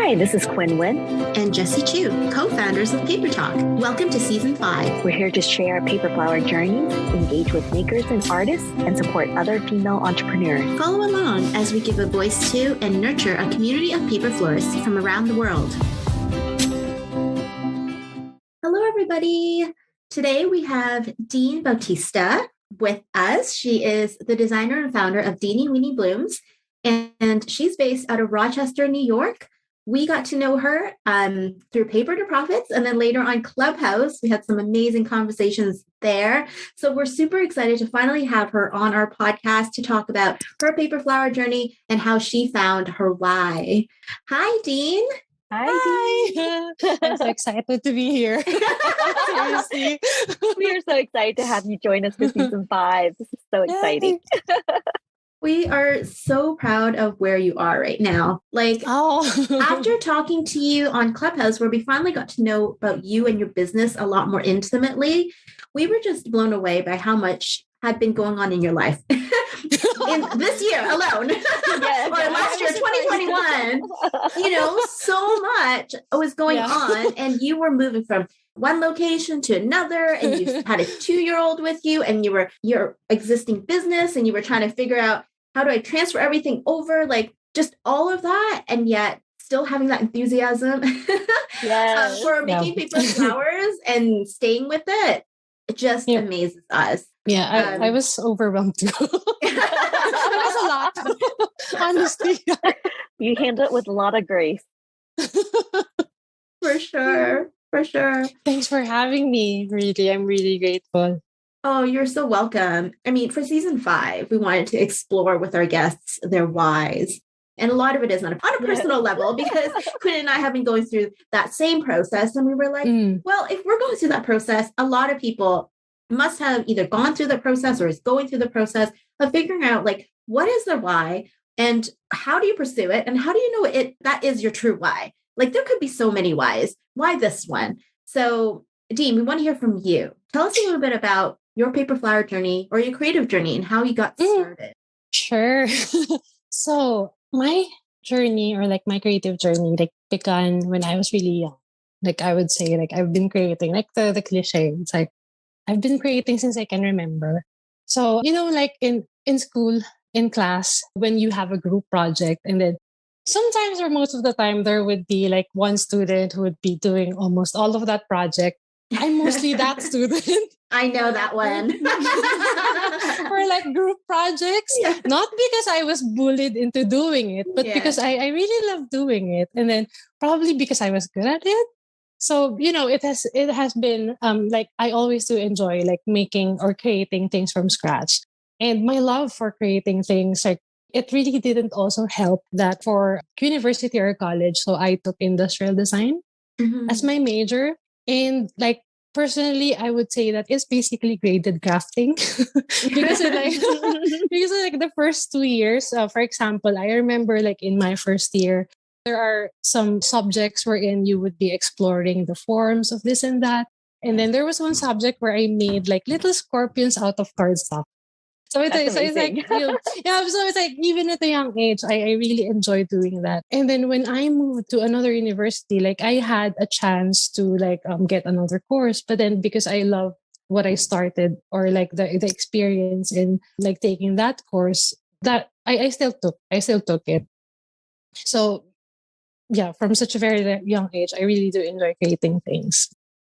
Hi, this is Quinn Wynn and Jessie Chu, co-founders of Paper Talk. Welcome to Season 5. We're here to share our paper flower journeys, engage with makers and artists, and support other female entrepreneurs. Follow along as we give a voice to and nurture a community of paper florists from around the world. Hello, everybody. Today we have Deane Bautista with us. She is the designer and founder of Weaney Blooms, and she's based out of Rochester, New York. We got to know her through Paper to Profits, and then later on Clubhouse. We had some amazing conversations there. So we're super excited to finally have her on our podcast to talk about her paper flower journey and how she found her why. Hi, Deane. Hi. I'm so excited to be here. Seriously. We are so excited to have you join us for Season 5. This is so exciting. We are so proud of where you are right now. After talking to you on Clubhouse, where we finally got to know about you and your business a lot more intimately, we were just blown away by how much had been going on in your life in this year alone, or last year, 2021. So much was going on, and you were moving from one location to another, and you had a 2-year-old with you, and you were your existing business, and you were trying to figure out, how do I transfer everything over? Just all of that, and yet still having that enthusiasm for making paper flowers and staying with it. It just amazes us. Yeah, I was overwhelmed too. It was a lot, honestly. You handle it with a lot of grace. For sure. Thanks for having me. Really, I'm really grateful. Oh, you're so welcome. I mean, for Season 5, we wanted to explore with our guests their whys. And a lot of it is on a personal level, because Quinn and I have been going through that same process. And we were like, well, if we're going through that process, a lot of people must have either gone through the process or is going through the process of figuring out, what is their why and how do you pursue it? And how do you know that is your true why? There could be so many whys. Why this one? So, Deane, we want to hear from you. Tell us a little bit about your paper flower journey or your creative journey and how you got started. Sure. So my journey, or my creative journey, began when I was really young. I would say, I've been creating, the cliche. It's I've been creating since I can remember. So, in school, in class, when you have a group project, and then sometimes or most of the time there would be one student who would be doing almost all of that project. I'm mostly that student. I know that one. For group projects. Yeah. Not because I was bullied into doing it, but because I really love doing it. And then probably because I was good at it. So, it has been I always do enjoy making or creating things from scratch. And my love for creating things, it really didn't also help that for university or college. So I took industrial design as my major. And personally, I would say that it's basically graded crafting because the first 2 years, for example, I remember in my first year, there are some subjects wherein you would be exploring the forms of this and that. And then there was one subject where I made little scorpions out of cardstock. So it's even at a young age, I really enjoy doing that. And then when I moved to another university, I had a chance to get another course. But then because I love what I started, or the experience in taking that course, that I still took it. So yeah, from such a very young age, I really do enjoy creating things.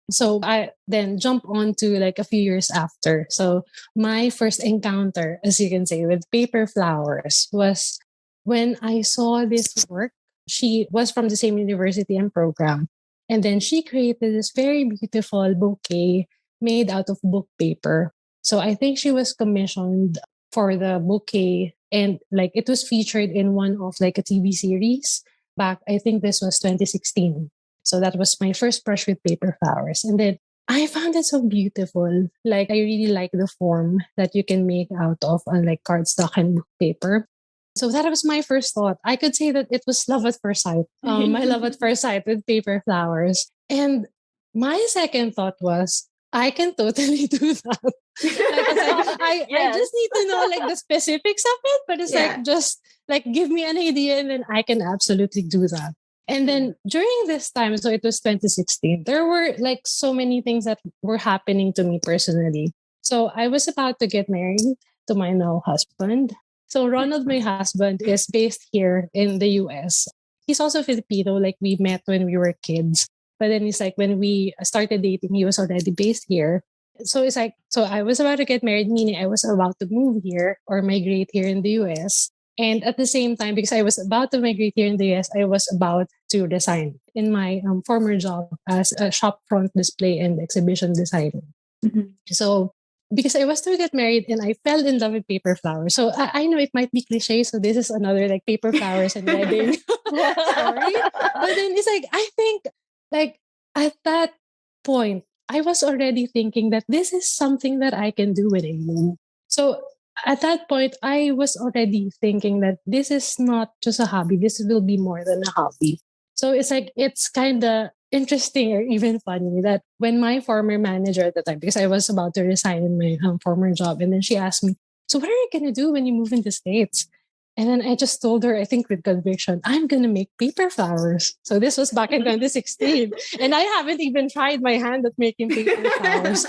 So I then jump on to a few years after. So my first encounter, as you can say, with paper flowers was when I saw this work. She was from the same university and program. And then she created this very beautiful bouquet made out of book paper. So I think she was commissioned for the bouquet, and it was featured in one of a TV series back. I think this was 2016. So that was my first brush with paper flowers. And then I found it so beautiful. I really like the form that you can make out of cardstock and book paper. So that was my first thought. I could say that it was love at first sight. My love at first sight with paper flowers. And my second thought was, I can totally do that. I just need to know the specifics of it, but it's just give me an idea and then I can absolutely do that. And then during this time, so it was 2016, there were like so many things that were happening to me personally. So I was about to get married to my now husband. So Ronald, my husband, is based here in the US. He's also Filipino, like we met when we were kids. But then it's like when we started dating, he was already based here. So it's like, so I was about to get married, meaning I was about to move here or migrate here in the US. And at the same time, because I was about to migrate here in the US, I was about to resign in my former job as a shop front display and exhibition designer. Mm-hmm. So because I was to get married and I fell in love with paper flowers. So I know it might be cliche. So this is another like paper flowers and wedding story. But then it's like, I think like at that point, I was already thinking that this is something that I can do when I move. So at that point, I was already thinking that this is not just a hobby. This will be more than a hobby. So it's like, it's kind of interesting or even funny that when my former manager at the time, because I was about to resign in my former job, and then she asked me, so what are you going to do when you move into States? And then I just told her, I think with conviction, I'm going to make paper flowers. So this was back in 2016. And I haven't even tried my hand at making paper flowers.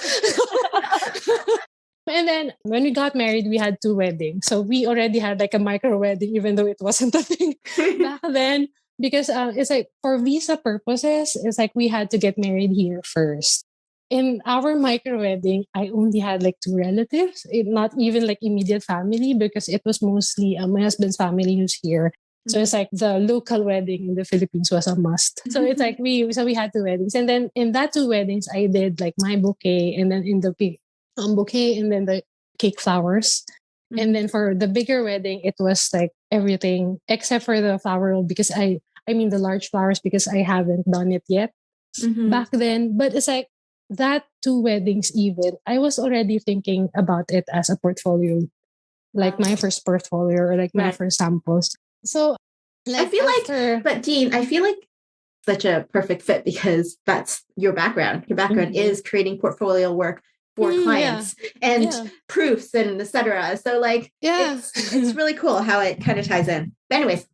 And then when we got married, we had 2 weddings. So we already had like a micro wedding, even though it wasn't a thing back then. Because it's like for visa purposes, it's like we had to get married here first. In our micro wedding, I only had like 2 relatives, not even like immediate family, because it was mostly my husband's family who's here. So it's like the local wedding in the Philippines was a must. So it's like we had 2 weddings. And then in that 2 weddings, I did like my bouquet, and then in the bouquet, and then the cake flowers. And then for the bigger wedding, it was like everything except for the flower roll, because I mean the large flowers, because I haven't done it yet back then. But it's like that 2 weddings even, I was already thinking about it as a portfolio, like my first portfolio or like my first samples. So like I feel but Deane, I feel like such a perfect fit because that's your background. Your background is creating portfolio work for clients and proofs and etc. So like it's really cool how it kind of ties in. But anyways,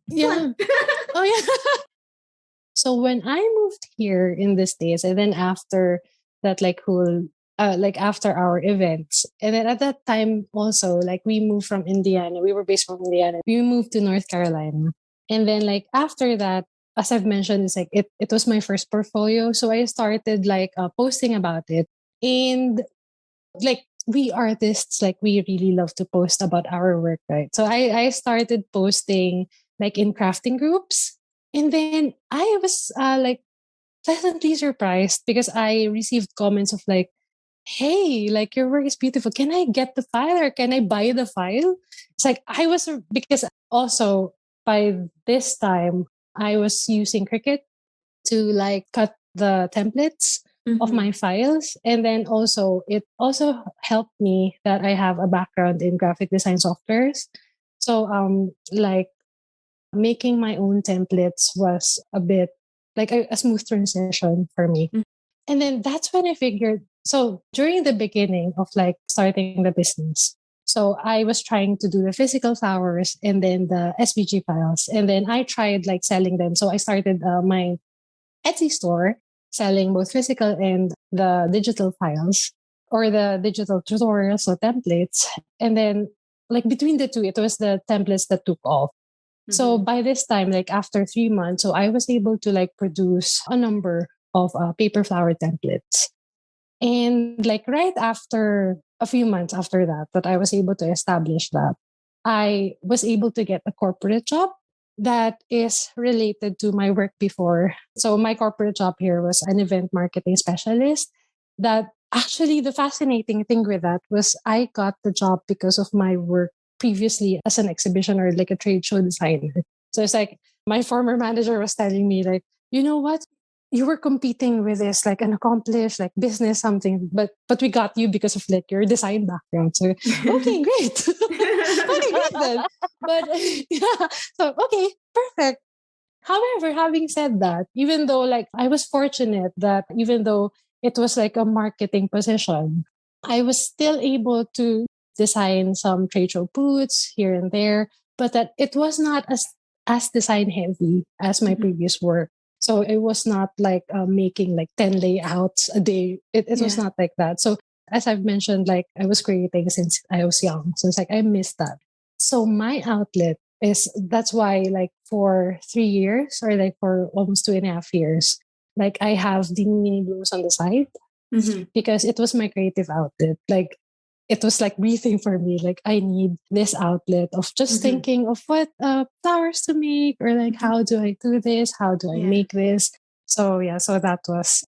So when I moved here in the States, and then after that, like whole like after our events, and then at that time also, like we moved from Indiana, we were based from Indiana, we moved to North Carolina. And then like after that, as I've mentioned, it's like it was my first portfolio. So I started like posting about it. And like we artists, like we really love to post about our work, right? So I started posting like in crafting groups. And then I was like pleasantly surprised because I received comments of like, hey, like your work is beautiful. Can I get the file or can I buy the file? It's like I was, because also by this time I was using Cricut to like cut the templates of my files. And then also it also helped me that I have a background in graphic design softwares. So like making my own templates was a bit like a smooth transition for me. And then that's when I figured, so during the beginning of like starting the business, so I was trying to do the physical flowers and then the SVG files. And then I tried like selling them. So I started my Etsy store selling both physical and the digital files or the digital tutorials or templates. And then like between the two, it was the templates that took off. So by this time, like after 3 months, so I was able to like produce a number of paper flower templates. And like right after a few months after that I was able to establish that, I was able to get a corporate job that is related to my work before. So my corporate job here was an event marketing specialist. That actually the fascinating thing with that was I got the job because of my work previously as an exhibition or like a trade show designer. So it's like my former manager was telling me like, you know what? You were competing with this like an accomplished like business something, but we got you because of like your design background. So okay, great. Okay, great then. But yeah, so okay, perfect. However, having said that, even though like I was fortunate that even though it was like a marketing position, I was still able to design some trade show booths here and there, but that it was not as design heavy as my previous work. So it was not like making like 10 layouts a day. It was not like that. So as I've mentioned, like I was creating since I was young. So it's like I missed that. So my outlet that's why like for 3 years or like for almost 2.5 years, like I have the mini blooms on the side because it was my creative outlet. Like it was like breathing for me. Like I need this outlet of just thinking of what flowers to make or like how do I do this? How do I make this? So yeah, so that was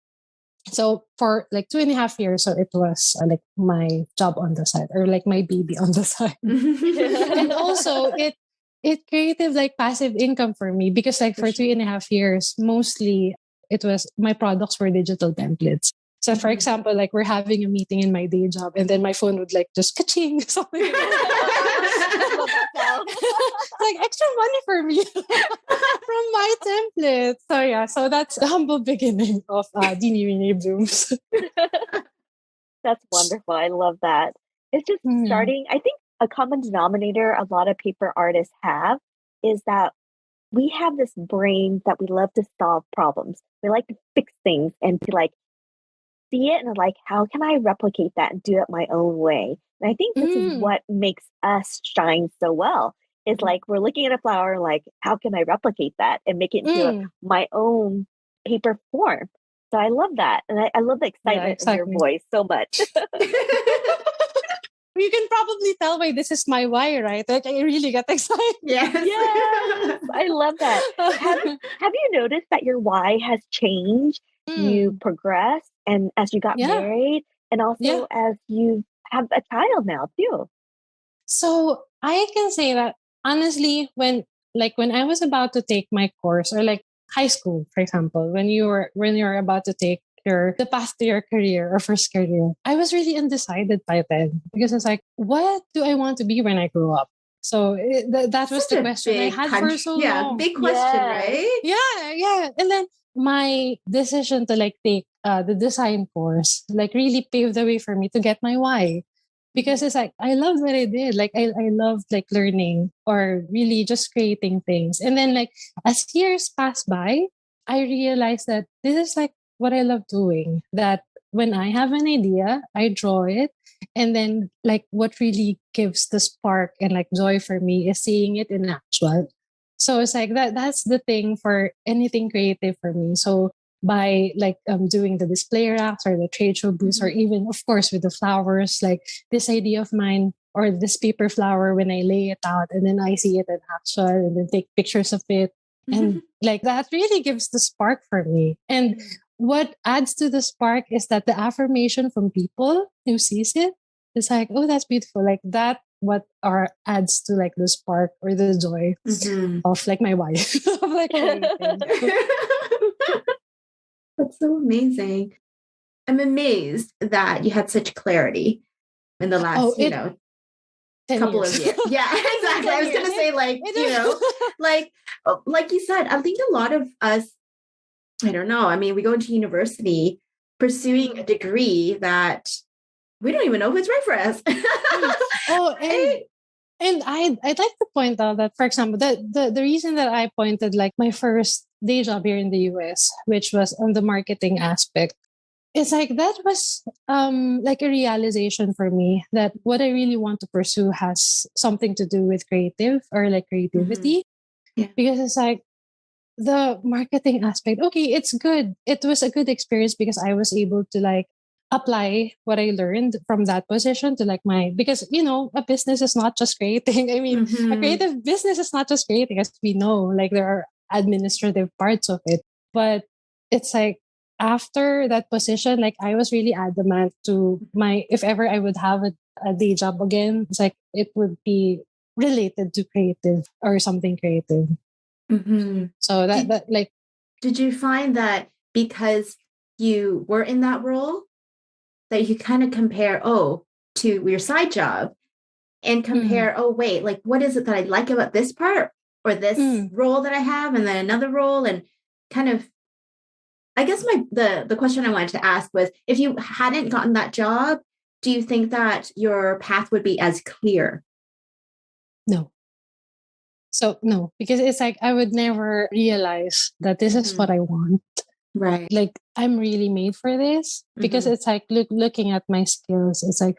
so for like 2.5 years. So it was like my job on the side or like my baby on the side, and also it created like passive income for me because like for 3.5 years, mostly it was my products were digital templates. So for example, like we're having a meeting in my day job and then my phone would like just ka-ching, something like that. Like extra money for me from my template. So yeah, so that's the humble beginning of Deaney Blooms. That's wonderful. I love that. It's just starting. I think a common denominator a lot of paper artists have is that we have this brain that we love to solve problems. We like to fix things and to like see it and like, how can I replicate that and do it my own way? And I think this is what makes us shine so well. Is like we're looking at a flower, like, how can I replicate that and make it into my own paper form? So I love that. And I love the excitement in your voice so much. You can probably tell why this is my why, right? Like I really get excited. Yes. I love that. Have you noticed that your why has changed? You progressed and as you got married and also as you have a child now too. So I can say that honestly, when I was about to take my course or like high school, for example, when you're about to take the path to your career or first career, I was really undecided by then because it's like, what do I want to be when I grow up? So that was the question I had for so long. Yeah, big question, right? Yeah. And then my decision to like take the design course like really paved the way for me to get my why. Because it's like, I loved what I did. Like, I loved like learning or really just creating things. And then like, as years pass by, I realized that this is like what I love doing. That when I have an idea, I draw it. And then like what really gives the spark and like joy for me is seeing it in actual. So it's like that's the thing for anything creative for me. So by like doing the display racks or the trade show booths or even of course with the flowers, like this idea of mine or this paper flower when I lay it out and then I see it in action and then take pictures of it. And like that really gives the spark for me. And what adds to the spark is that the affirmation from people who sees it is like, oh, that's beautiful. Like that what adds to like the spark or the joy of like my wife of like That's so amazing. I'm amazed that you had such clarity in the last, couple of years. Yeah, exactly. I was going to say like you said, I think a lot of us, I don't know. I mean, we go into university pursuing a degree that we don't even know if it's right for us. And I'd like to point out that, for example, the reason that I pointed like my first day job here in the US, which was on the marketing aspect, it's like that was like a realization for me that what I really want to pursue has something to do with creative or like creativity. Because it's like the marketing aspect, okay, it's good. It was a good experience because I was able to like apply what I learned from that position to like because a business is not just creating. I mean, a creative business is not just creating, as we know, like there are administrative parts of it. But it's like after that position, like I was really adamant to if ever I would have a day job again, it's like it would be related to creative or something creative. So that like, did you find that because you were in that role that you kind of compare to your side job and compare wait, like what is it that I like about this part or this role that I have and then another role, and kind of, I guess the question I wanted to ask was, if you hadn't gotten that job, do you think that your path would be as clear? No. So no, because it's like I would never realize that this is what I want. Right. Like I'm really made for this, because it's like looking at my skills, it's like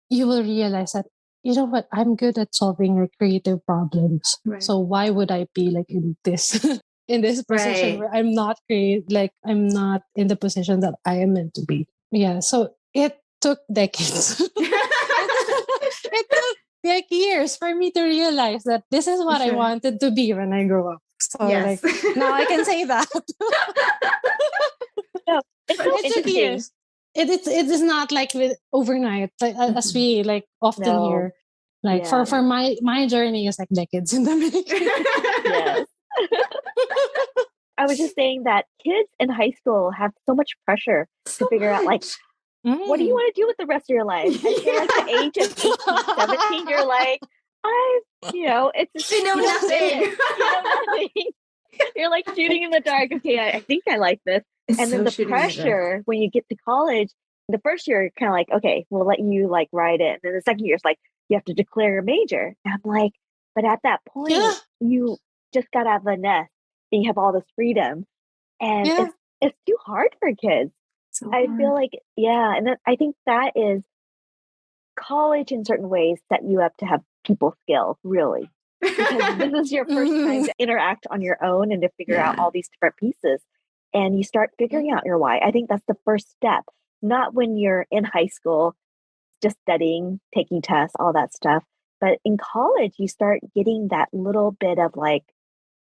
you will realize that, you know what, I'm good at solving like creative problems. Right. So why would I be like in this in this position where I'm not like I'm not in the position that I am meant to be. Yeah. So it took decades. It took like years for me to realize that this is what I wanted to be when I grow up. So like now I can say that. No, it's so it took years. It is not like with overnight, as we like often hear. Like for my journey is like decades in the making. Yes. I was just saying that kids in high school have so much pressure to figure out like, what do you want to do with the rest of your life? I feel like the age of 18, 17, you're like, it's just, you know nothing. You know nothing. You're like shooting in the dark. Okay, I think I like this. And then the pressure when you get to college, the first year, kind of like, okay, we'll let you like ride it. And then the second year is like, you have to declare your major. And I'm like, but at that point, you just got out of the nest and you have all this freedom. And it's too hard for kids. So I feel like, and I think that is college in certain ways set you up to have people skills, really. Because this is your first time to interact on your own and to figure out all these different pieces. And you start figuring out your why. I think that's the first step. Not when you're in high school, just studying, taking tests, all that stuff. But in college, you start getting that little bit of like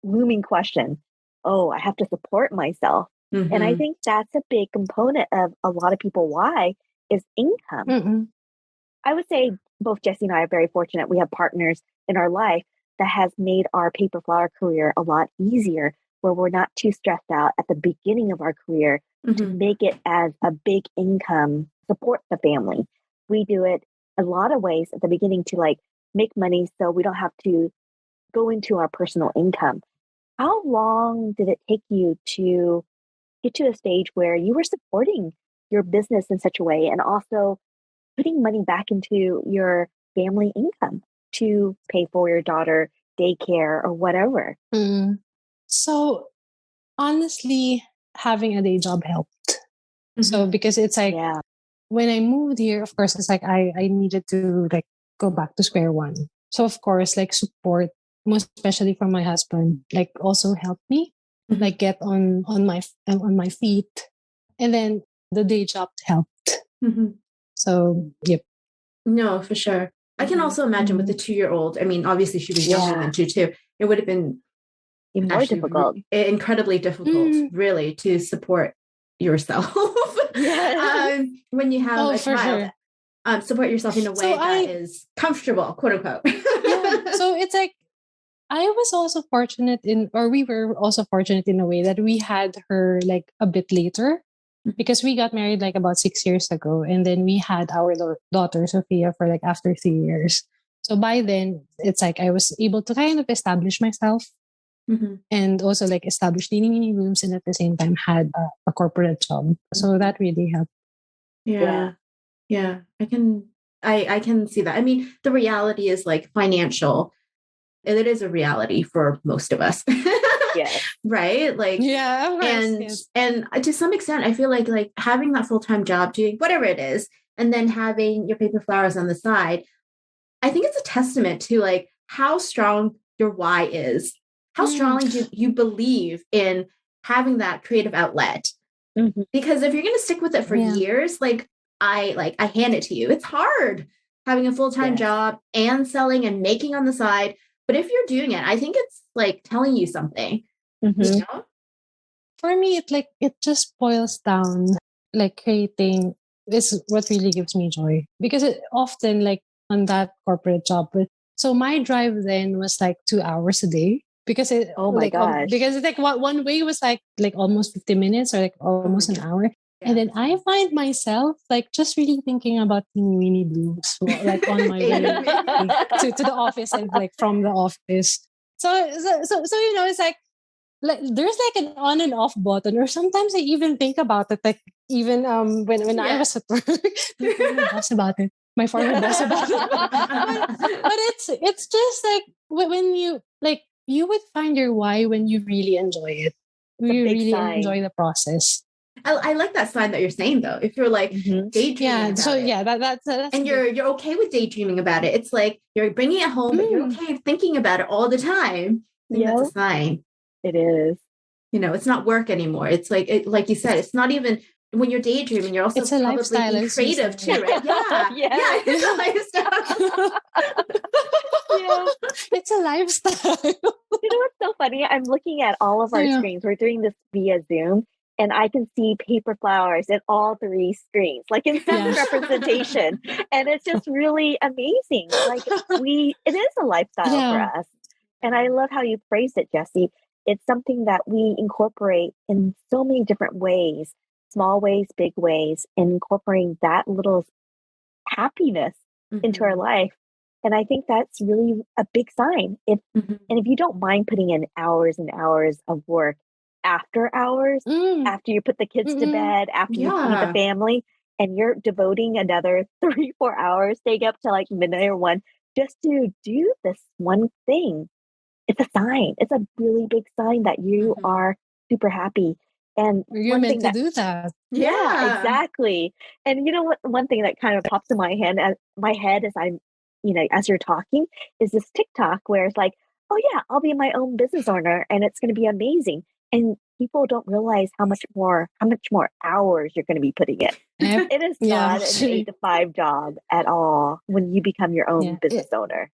looming question. Oh, I have to support myself. And I think that's a big component of a lot of people why is income. I would say both Jesse and I are very fortunate. We have partners in our life that has made our paper flower career a lot easier, where we're not too stressed out at the beginning of our career to make it as a big income, support the family. We do it a lot of ways at the beginning to like make money so we don't have to go into our personal income. How long did it take you to get to a stage where you were supporting your business in such a way and also putting money back into your family income to pay for your daughter daycare or whatever? So honestly, having a day job helped. So because it's like when I moved here, of course, it's like I needed to like go back to square one. So of course, like support, most especially from my husband, like also helped me like get on my feet. And then the day job helped. So yep. No, for sure. I can also imagine with the 2-year-old. I mean, obviously she was younger than 2 too. It would have been even more difficult, incredibly difficult, really, to support yourself when you have a child. Support yourself in a way that is comfortable, quote unquote. So it's like we were also fortunate in a way that we had her like a bit later, because we got married like about 6 years ago, and then we had our daughter Sophia for like after 3 years. So by then it's like I was able to kind of establish myself and also like establish Deaney rooms, and at the same time had a corporate job. So that really helped. Yeah. I can see that. I mean, the reality is like financial. And it is a reality for most of us. Right? Like, and to some extent, I feel like having that full-time job, doing whatever it is, and then having your paper flowers on the side, I think it's a testament to like how strong your why is. How strongly do you believe in having that creative outlet? Because if you're going to stick with it for years, like I hand it to you. It's hard having a full-time job and selling and making on the side. But if you're doing it, I think it's like telling you something. You know? For me, it just boils down like creating is what really gives me joy, because it often like on that corporate job. So my drive then was like 2 hours a day, because it because it's like one way was like almost 50 minutes or like almost an hour. And then I find myself like just really thinking about teeny weeny blooms, like on my way to the office and like from the office. So it's like there's like an on and off button, or sometimes I even think about it, like even when I was at work, like, oh my gosh, about it. my former boss about it. But it's just like when you like you would find your why when you really enjoy it. You really sign. enjoy the process. I like that sign that you're saying though. If you're like daydreaming about it. That's and you're okay with daydreaming about it. It's like you're bringing it home, but you're okay thinking about it all the time. I think that's a sign. It is. You know, it's not work anymore. It's like like you said, it's not even when you're daydreaming. You're also it's a probably lifestyle, being creative too, right? Yeah, it's a lifestyle. It's a lifestyle. You know what's so funny? I'm looking at all of our screens. We're doing this via Zoom, and I can see paper flowers in all three screens, like in some representation. And it's just really amazing. Like it is a lifestyle for us. And I love how you phrased it, Jessie. It's something that we incorporate in so many different ways, small ways, big ways, and incorporating that little happiness into our life. And I think that's really a big sign. And if you don't mind putting in hours and hours of work after hours, after you put the kids to bed, after you feed the family, and you're devoting another 3-4 hours, staying up to like midnight or 1, just to do this one thing, it's a sign. It's a really big sign that you are super happy. And you're meant to do that. Yeah, exactly. And you know what? One thing that kind of pops in my head as I'm, as you're talking, is this TikTok where it's like, oh yeah, I'll be my own business owner and it's going to be amazing. And people don't realize how much more hours you're going to be putting in. It is not an 8 to 5 job at all when you become your own business owner.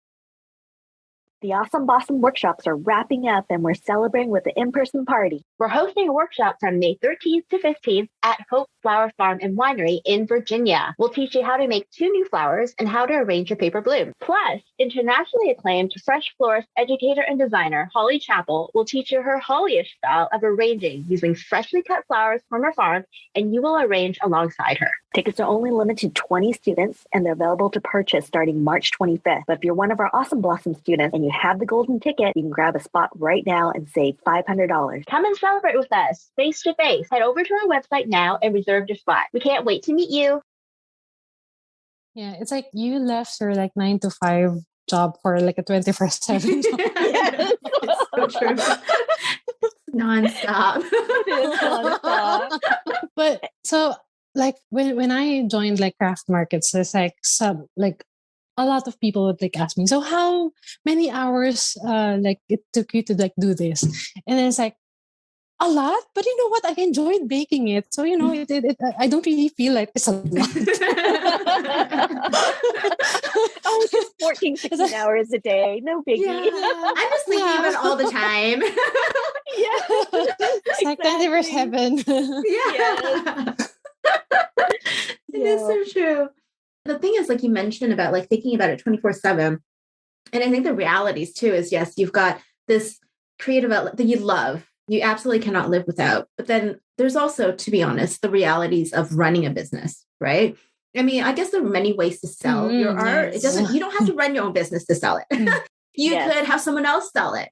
The Awesome Blossom workshops are wrapping up and we're celebrating with an in-person party. We're hosting a workshop from May 13th to 15th at Hope Flower Farm and Winery in Virginia. We'll teach you how to make 2 new flowers and how to arrange your paper bloom. Plus, internationally acclaimed fresh florist educator and designer Holly Chappell will teach you her Hollyish style of arranging using freshly cut flowers from her farm, and you will arrange alongside her. Tickets are only limited to 20 students and they're available to purchase starting March 25th. But if you're one of our Awesome Blossom students and you have the golden ticket, you can grab a spot right now and save $500. Come and celebrate with us face to face. Head over to our website now and reserve your spot. We can't wait to meet you. Yeah, it's like you left your like 9 to 5 job for like a 24/7 job. Yes, it's so true. Non-stop. It is non-stop. But so like when I joined like craft markets, there's like a lot of people would like ask me, so how many hours like it took you to like do this? And it's like a lot, but you know what? I enjoyed baking it. So, I don't really feel like it's a lot. Oh, it's just 14, 16 hours a day. No biggie. Yeah. I'm just thinking about it all the time. It's like 24/7. Yeah. It is so true. The thing is, like you mentioned about like thinking about it 24/7. And I think the realities too is, yes, you've got this creative outlet that you love. You absolutely cannot live without. But then there's also, to be honest, the realities of running a business, right? I mean, I guess there are many ways to sell your art. It doesn't, you don't have to run your own business to sell it. You could have someone else sell it.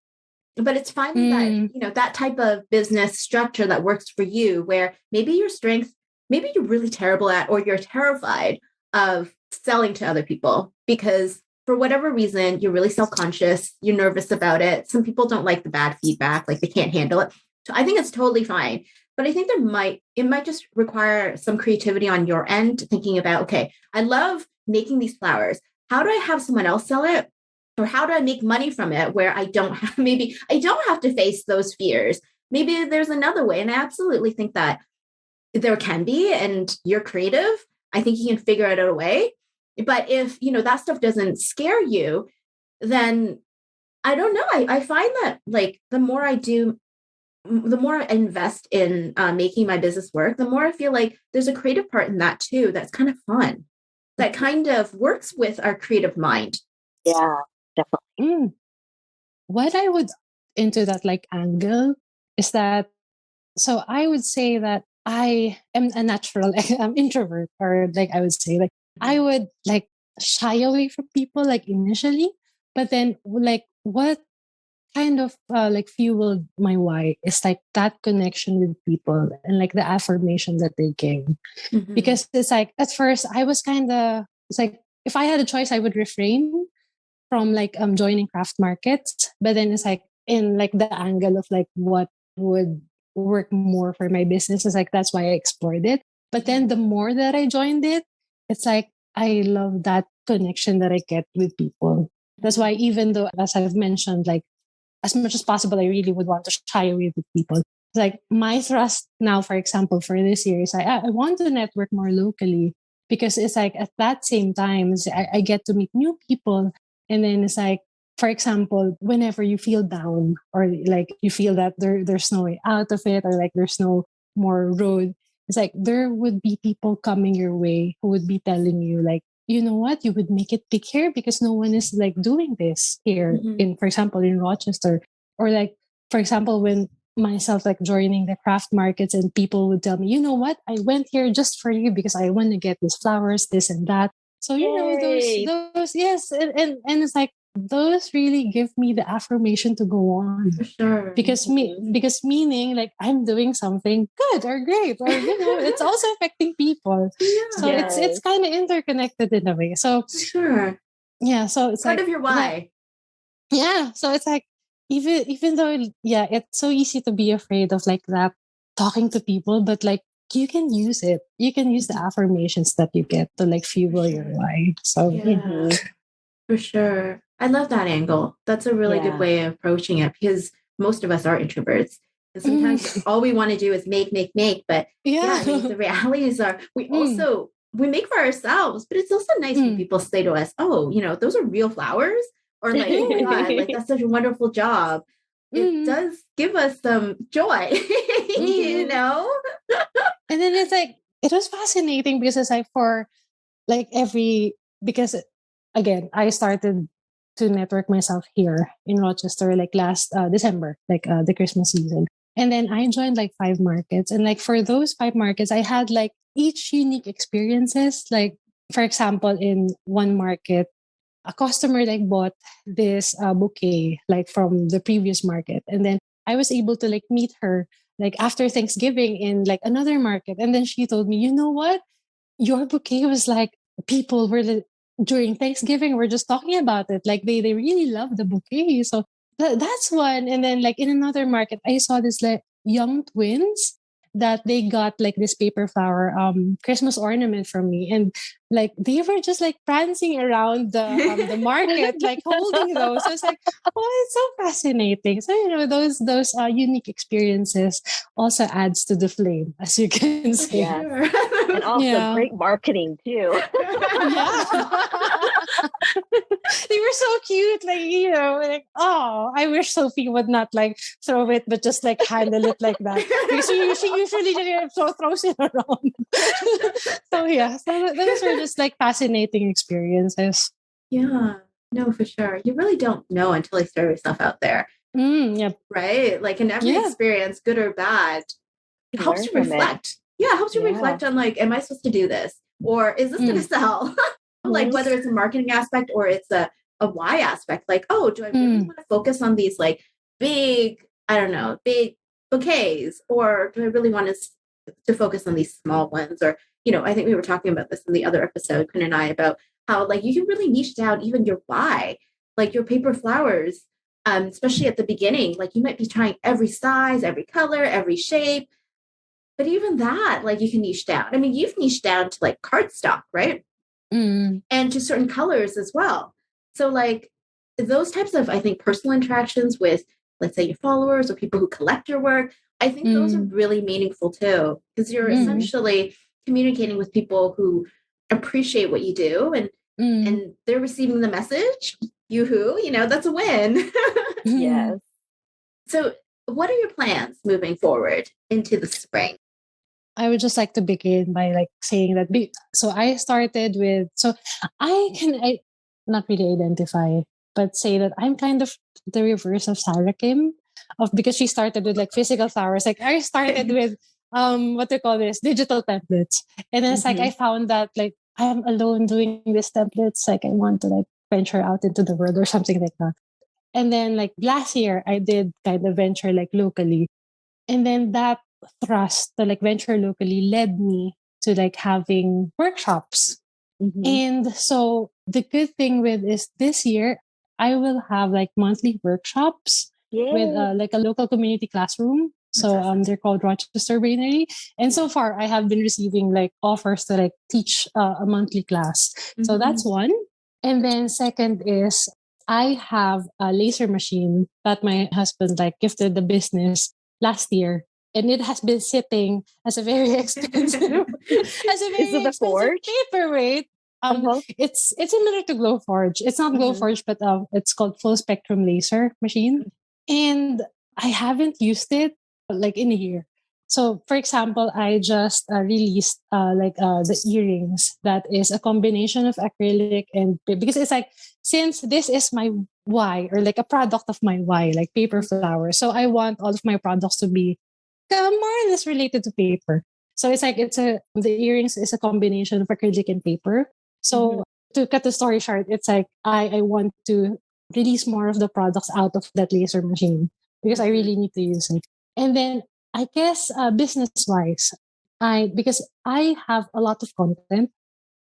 But it's finding that, that type of business structure that works for you, where maybe your strength, maybe you're really terrible at, or you're terrified of selling to other people because for whatever reason, you're really self-conscious, you're nervous about it. Some people don't like the bad feedback, like they can't handle it. So I think it's totally fine. But I think it might just require some creativity on your end, thinking about, okay, I love making these flowers. How do I have someone else sell it? Or how do I make money from it where I don't have to face those fears? Maybe there's another way. And I absolutely think that there can be, and you're creative. I think you can figure out a way. But if, that stuff doesn't scare you, then I don't know. I find that like the more I invest in making my business work, the more I feel like there's a creative part in that too. That's kind of fun. That kind of works with our creative mind. Yeah, definitely. What I would into that like angle is that, so I would say that I am a natural introvert, or like I would say like I would like shy away from people like initially, but then like what kind of like fueled my why is like that connection with people and like the affirmation that they give. Because it's like at first I was kind of, it's like if I had a choice, I would refrain from like joining craft markets. But then it's like in like the angle of like what would work more for my business is like that's why I explored it. But then the more that I joined it, it's like I love that connection that I get with people. That's why even though, as I've mentioned, like as much as possible, I really would want to shy away with people. It's like my thrust now, for example, for this year is I want to network more locally because it's like at that same time, I get to meet new people. And then it's like, for example, whenever you feel down or like you feel that there's no way out of it or like there's no more road, it's like there would be people coming your way who would be telling you like, you know what, you would make it big here because no one is like doing this here in, for example, in Rochester. Or like, for example, when myself like joining the craft markets and people would tell me, you know what, I went here just for you because I want to get these flowers, this and that. So, you know, those, yes. And it's like, those really give me the affirmation to go on. For sure. Because meaning like I'm doing something good or great or, you know, it's also affecting people. Yeah. So it's kind of interconnected in a way. So for sure. Yeah. So it's part like, of your why. Yeah. So it's like, even though, yeah, it's so easy to be afraid of like that talking to people, but like you can use it. You can use the affirmations that you get to like fuel your why. So for sure. I love that angle. That's a really good way of approaching it because most of us are introverts. And sometimes all we want to do is make. But I mean, the realities are we make for ourselves, but it's also nice when people say to us, oh, you know, those are real flowers. Or like, oh my God, like that's such a wonderful job. It does give us some joy, you know? And then it's like, it was fascinating because it's like for like because again, I started to network myself here in Rochester like last December, like the Christmas season. And then I joined like 5 markets. And like for those 5 markets, I had like each unique experiences. Like, for example, in one market, a customer like bought this bouquet like from the previous market. And then I was able to like meet her like after Thanksgiving in like another market. And then she told me, you know what? Your bouquet was like people were during Thanksgiving we're just talking about it. Like they really love the bouquet. So that's one. And then like in another market, I saw this like young twins that they got like this paper flower Christmas ornament from me, and like they were just like prancing around the market like holding those. So it's like, oh, it's so fascinating. So you know those unique experiences also adds to the flame, as you can say. And also great marketing too. They were so cute, like, you know, like, oh, I wish Sophie would not like throw it, but just like handle it like that. Because she usually throws it around. So those are just like fascinating experiences. Yeah, no, for sure. You really don't know until you throw yourself out there. Right? Like in every experience, good or bad, it helps you reflect. Yeah, it helps you reflect on like, am I supposed to do this? Or is this going to sell? Like whether it's a marketing aspect or it's a why aspect, like, oh, do I really want to focus on these like big, I don't know, big bouquets, or do I really want to focus on these small ones? Or, you know, I think we were talking about this in the other episode, Quinn and I, about how like you can really niche down even your why, like your paper flowers, especially at the beginning, like you might be trying every size, every color, every shape. But even that, like you can niche down. I mean, you've niched down to like cardstock, right? And to certain colors as well. So like those types of, I think, personal interactions with, let's say, your followers or people who collect your work, I think those are really meaningful too, because you're essentially communicating with people who appreciate what you do and they're receiving the message. You know, that's a win. Yes. So what are your plans moving forward into the spring? I would just like to begin by like saying that. So I started with, so I not really identify, but say that I'm kind of the reverse of Sarah Kim, because she started with like physical flowers. Like I started with what they call this, digital templates, and then it's like I found that like I'm alone doing these templates. Like I want to like venture out into the world or something like that. And then like last year I did kind of venture like locally, and then that thrust to like venture locally led me to like having workshops. And so the good thing with is this year, I will have like monthly workshops with like a local community classroom. So they're called Rochester Weaney. And so far, I have been receiving like offers to like teach a monthly class. So that's one. And then second is I have a laser machine that my husband like gifted the business last year. And it has been sitting as a very expensive, Is it the Forge? paperweight. It's similar to Glowforge. It's not Glowforge, but it's called full spectrum laser machine. And I haven't used it like in a year. So, for example, I just released the earrings that is a combination of acrylic and because it's like since this is my why or like a product of my why, like paper flower. So I want all of my products to be more or less related to paper. So it's like the earrings is a combination of acrylic and paper. So to cut the story short, it's like I want to release more of the products out of that laser machine because I really need to use it. And then I guess business wise, because I have a lot of content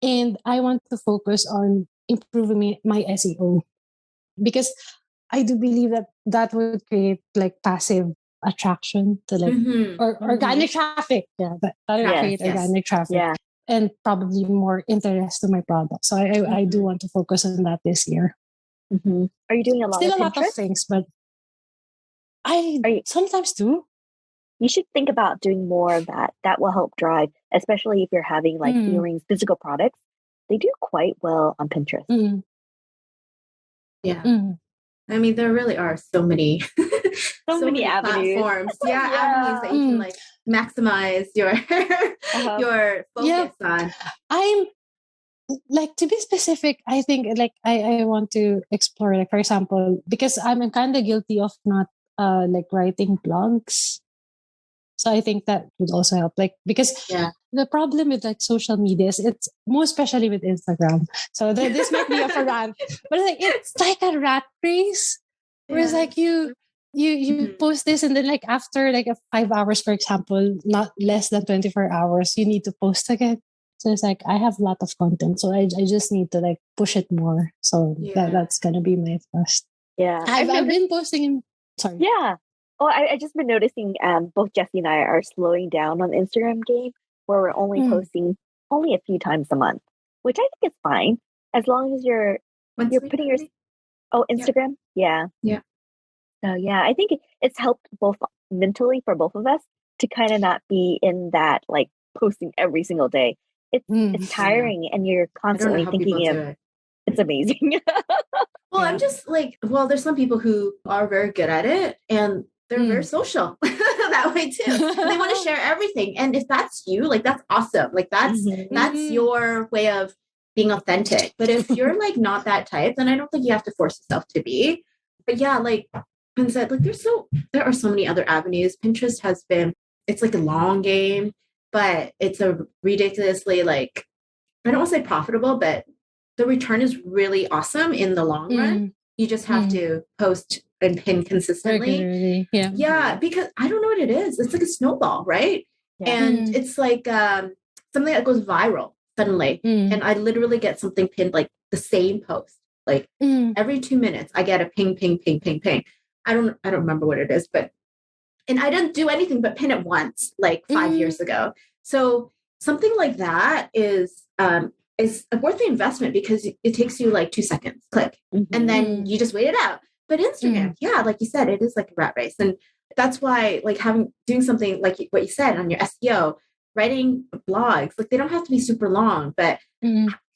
and I want to focus on improving my SEO because I do believe that would create like passive attraction to like or organic traffic. Yeah, that would create organic traffic. Yeah. And probably more interest to my product. So I do want to focus on that this year. Are you doing a lot Still of a lot of Pinterest? things, but I sometimes do. You should think about doing more of that. That will help drive, especially if you're having like earrings, physical products. They do quite well on Pinterest. Yeah. I mean, there really are so many, so many avenues. Platforms. Avenues that you can like maximize your your focus on. I'm like to be specific. I think like I want to explore like for example because I'm kind of guilty of not like writing blogs. So I think that would also help. Like because the problem with like social media is it's most especially with Instagram. So this might be a rant, but it's like a rat race. Whereas like you post this and then like after like 5 hours, for example, not less than 24 hours, you need to post again. So it's like I have a lot of content. So I just need to like push it more. So that's gonna be my first. Yeah. I've been posting sorry. Yeah. Oh, I just been noticing both Jesse and I are slowing down on the Instagram game where we're only posting only a few times a month, which I think is fine as long as you're putting your Instagram. Yeah. So yeah, I think it's helped both mentally for both of us to kind of not be in that like posting every single day. It's tiring and you're constantly thinking of it's amazing. Well, I'm just like, there's some people who are very good at it and they're very social that way too. They want to share everything. And if that's you, like, that's awesome. Like that's your way of being authentic. But if you're like not that type, then I don't think you have to force yourself to be. But yeah, like Ben said, like there are so many other avenues. Pinterest has been, it's like a long game, but it's a ridiculously like, I don't want to say profitable, but the return is really awesome in the long run. You just have to post and pin consistently. Regularly. Yeah, because I don't know what it is. It's like a snowball, right? Yeah. And it's like something that goes viral suddenly. And I literally get something pinned like the same post. Like every 2 minutes, I get a ping, ping, ping, ping, ping. I don't remember what it is, and I didn't do anything but pin it once, like 5 years ago. So something like that is worth the investment because it takes you like 2 seconds, click, and then you just wait it out. But Instagram, like you said, it is like a rat race. And that's why like doing something like what you said on your SEO, writing blogs, like they don't have to be super long, but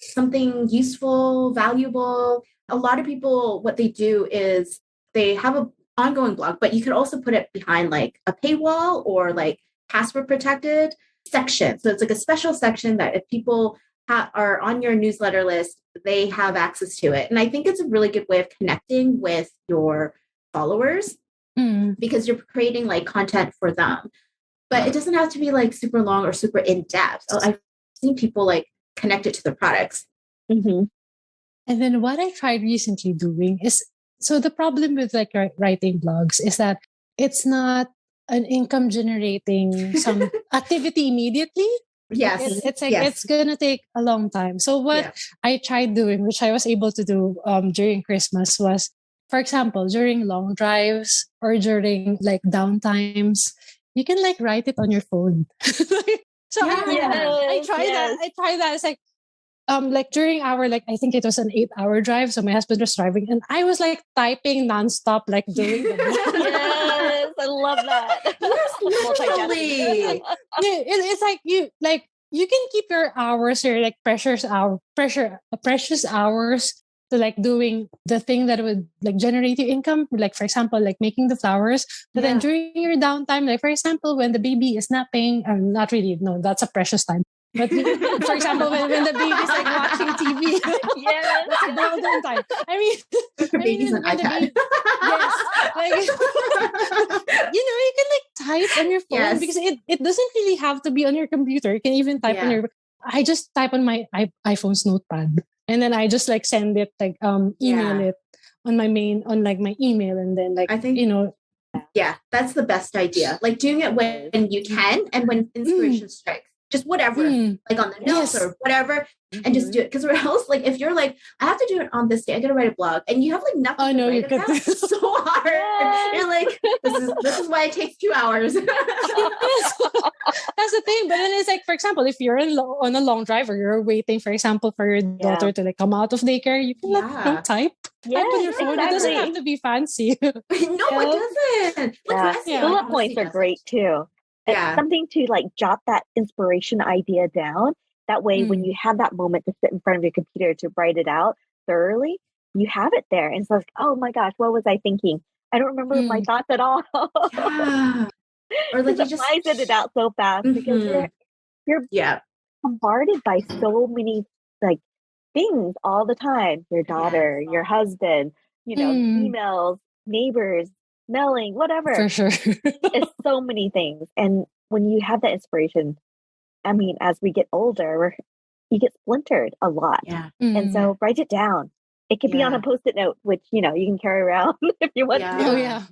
something useful, valuable. A lot of people, what they do is they have an ongoing blog, but you could also put it behind like a paywall or like password protected section. So it's like a special section that if people are on your newsletter list, they have access to it. And I think it's a really good way of connecting with your followers because you're creating like content for them. But it doesn't have to be like super long or super in depth. I've seen people like connect it to their products. And then what I tried recently doing is, so the problem with like writing blogs is that it's not an income generating some activity immediately. Yes. It's like it's gonna take a long time. So what I tried doing, which I was able to do during Christmas, was, for example, during long drives or during like downtimes, you can like write it on your phone. So I tried that. I tried that. It's like during our, like, I think it was an 8-hour drive. So my husband was driving and I was like typing nonstop, like doing the Yes, I love that. Yes, literally. It's like you can keep your hours or like precious hours to like doing the thing that would like generate you income, like for example like making the flowers. But then during your downtime, like for example when the baby is napping, not really, no, that's a precious time. But for example, when the baby's like watching TV, that's a golden time. I mean, baby's an iPad. Yes, like you can like type on your phone because it doesn't really have to be on your computer. You can even type on your. I just type on my iPhone's notepad, and then I just like send it, like email it on my email, and then like I think that's the best idea. Like doing it when you can and when inspiration strikes. Just whatever, like on the notes or whatever, and just do it. Because or else, like if you're like, I have to do it on this day, I gotta write a blog, and you have like nothing. Oh no, you could. That's so hard. Yeah. You're like, this is why it takes 2 hours. That's the thing. But then it's like, for example, if you're on a long drive or you're waiting, for example, for your daughter to like come out of daycare, you can like type on your phone. Exactly. It doesn't have to be fancy. No, it doesn't. Like, bullet points are great too. It's something to like jot that inspiration idea down. That way, when you have that moment to sit in front of your computer to write it out thoroughly, you have it there. And it's like, oh my gosh, what was I thinking? I don't remember my thoughts at all. Or like you just flies it out so fast because you're bombarded by so many like things all the time. Your daughter, your husband, emails, neighbors, mailing, whatever. For sure. It's so many things. And when you have that inspiration, I mean, as we get older, you get splintered a lot. Yeah. And so write it down. It could be on a Post-it note, which, you can carry around if you want to. Oh, yeah.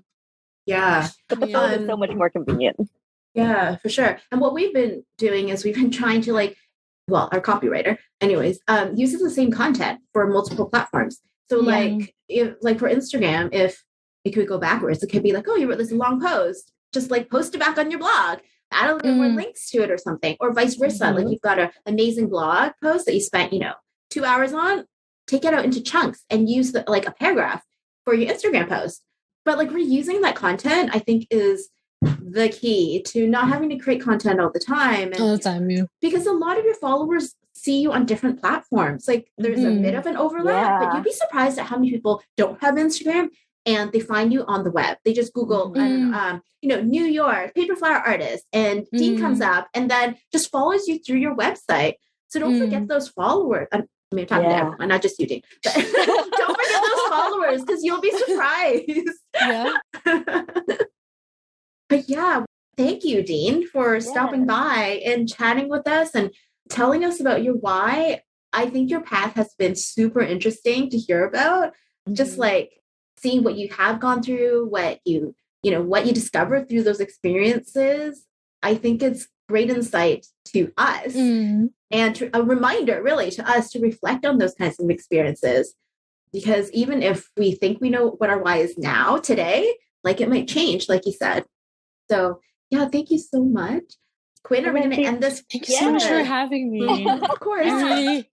Yeah. But the phone is so much more convenient. Yeah, for sure. And what we've been doing is we've been trying to our copywriter, anyways, uses the same content for multiple platforms. So if for Instagram, if it could go backwards. It could be like, oh, you wrote this long post. Just like post it back on your blog. Add a little bit more links to it or something. Or vice versa. Like you've got an amazing blog post that you spent, 2 hours on. Take it out into chunks and use a paragraph for your Instagram post. But like reusing that content, I think is the key to not having to create content all the time. And all the time, yeah. Because a lot of your followers see you on different platforms. Like there's a bit of an overlap, but you'd be surprised at how many people don't have Instagram and they find you on the web. They just Google, New York paper flower artist, and Deane comes up, and then just follows you through your website. So don't forget those followers. I'm talking to everyone, not just you, Deane. But don't forget those followers because you'll be surprised. Yeah. But thank you, Deane, for stopping by and chatting with us and telling us about your why. I think your path has been super interesting to hear about. Just like seeing what you have gone through, what you discovered through those experiences. I think it's great insight to us and a reminder really to us to reflect on those kinds of experiences, because even if we think we know what our why is now today, like it might change, like you said. So thank you so much. Quinn, are we going to end this? Thank you so much for having me. Of course.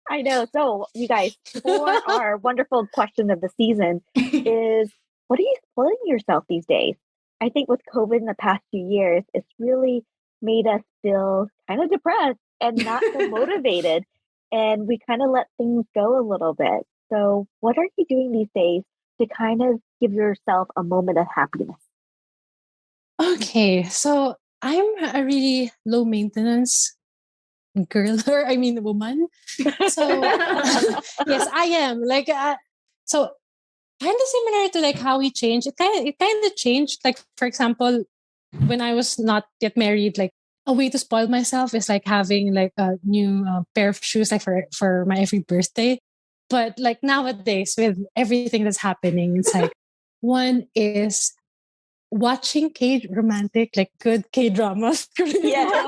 I know. So you guys, for our wonderful question of the season is, what are you spoiling yourself these days? I think with COVID in the past few years, it's really made us feel kind of depressed and not so motivated. And we kind of let things go a little bit. So what are you doing these days to kind of give yourself a moment of happiness? Okay. So I'm a really low maintenance girl, or I mean woman. So yes, I am so kind of similar to like how we changed. It kind of changed. Like for example, when I was not yet married, like a way to spoil myself is like having like a new pair of shoes like for my every birthday. But like nowadays with everything that's happening, it's like one is watching romantic, like good K-dramas Yeah.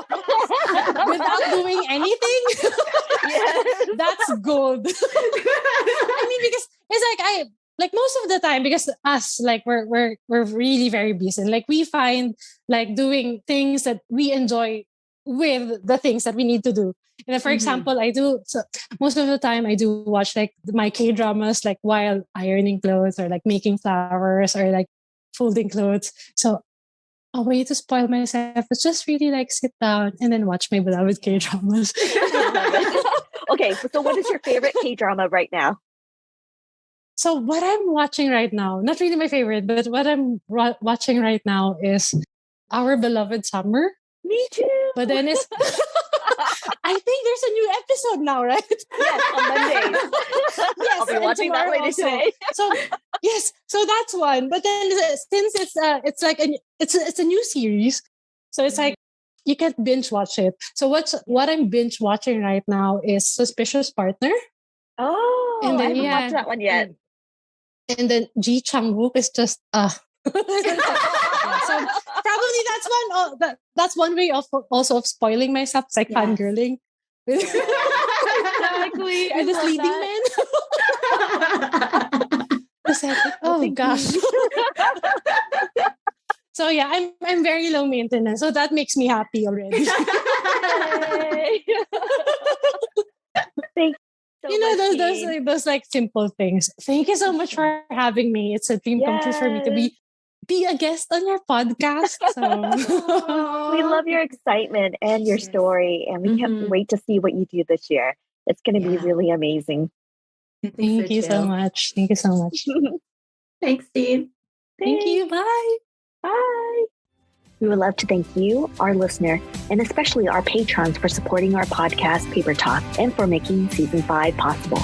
without doing anything. Yes. That's gold. I mean, because it's like most of the time, because us, like we're really very busy. Like we find like doing things that we enjoy with the things that we need to do. And then, for example, I do, so most of the time I do watch like my K-dramas like while ironing clothes or like making flowers or like folding clothes. So a way to spoil myself is just really like sit down and then watch my beloved K-dramas. Okay, so what is your favorite K-drama right now? So what I'm watching right now, not really my favorite, but what I'm watching right now is Our Beloved Summer. Me too. But then it's, I think there's a new episode now, right? Yes, on Monday. Yes, I'll be watching that later today. So yes, so that's one. But then since it's like it's a new series, so it's like you can't binge watch it. So what I'm binge watching right now is Suspicious Partner. Oh, And then, I haven't watched that one yet. And then Ji Chang-wook is just so probably that's one way of also of spoiling myself. It's like fangirling with, exactly. with this leading man. It's like, oh gosh. So yeah, I'm very low maintenance, so that makes me happy already. Thank you so much, those like simple things. Thank you so much for having me. It's a dream come true for me to be a guest on your podcast. So we love your excitement and your story, and we can't wait to see what you do this year. It's going to be really amazing. Thank you so much. Thank you so much. Thanks, Deane. Thank you. Bye. Bye. We would love to thank you, our listener, and especially our patrons for supporting our podcast, Paper Talk, and for making Season 5 possible.